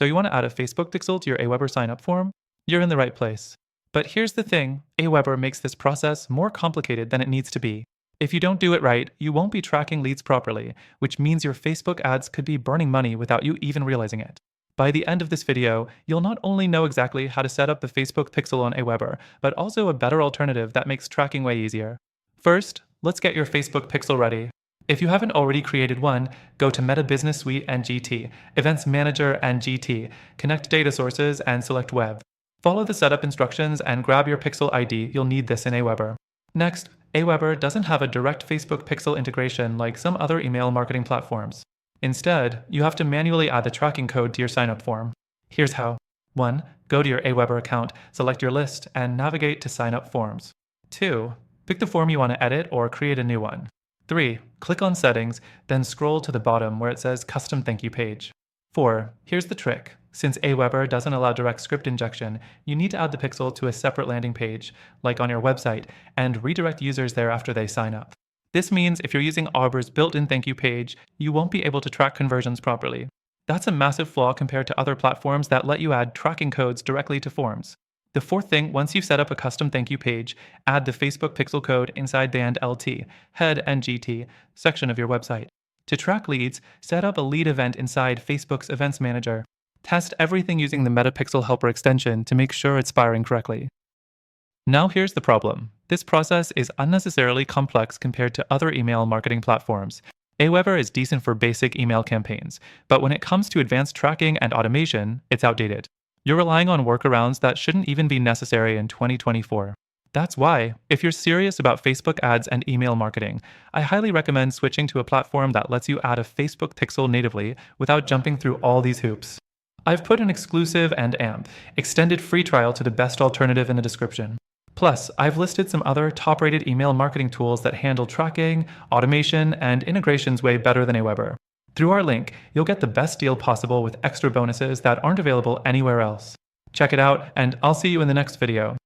So you want to add a Facebook pixel to your AWeber signup form? You're in the right place. But here's the thing, AWeber makes this process more complicated than it needs to be. If you don't do it right, you won't be tracking leads properly, which means your Facebook ads could be burning money without you even realizing it. By the end of this video, you'll not only know exactly how to set up the Facebook pixel on AWeber, but also a better alternative that makes tracking way easier. First, let's get your Facebook pixel ready. If you haven't already created one, go to Meta Business Suite and GT, Events Manager and GT, connect data sources and select Web. Follow the setup instructions and grab your pixel ID, you'll need this in AWeber. Next, AWeber doesn't have a direct Facebook pixel integration like some other email marketing platforms. Instead, you have to manually add the tracking code to your signup form. Here's how. 1. Go to your AWeber account, select your list, and navigate to Signup Forms. 2. Pick the form you want to edit or create a new one. 3. Click on Settings, then scroll to the bottom where it says Custom Thank You Page. 4. Here's the trick. Since AWeber doesn't allow direct script injection, you need to add the pixel to a separate landing page, like on your website, and redirect users there after they sign up. This means if you're using AWeber's built-in thank you page, you won't be able to track conversions properly. That's a massive flaw compared to other platforms that let you add tracking codes directly to forms. The fourth thing, once you've set up a custom thank you page, add the Facebook pixel code inside the &LT, head and GT section of your website. To track leads, set up a lead event inside Facebook's Events Manager. Test everything using the MetaPixel Helper extension to make sure it's firing correctly. Now here's the problem. This process is unnecessarily complex compared to other email marketing platforms. AWeber is decent for basic email campaigns, but when it comes to advanced tracking and automation, it's outdated. You're relying on workarounds that shouldn't even be necessary in 2024. That's why, if you're serious about Facebook ads and email marketing, I highly recommend switching to a platform that lets you add a Facebook pixel natively without jumping through all these hoops. I've put an exclusive and extended free trial to the best alternative in the description. Plus, I've listed some other top-rated email marketing tools that handle tracking, automation, and integrations way better than AWeber. Through our link, you'll get the best deal possible with extra bonuses that aren't available anywhere else. Check it out, and I'll see you in the next video.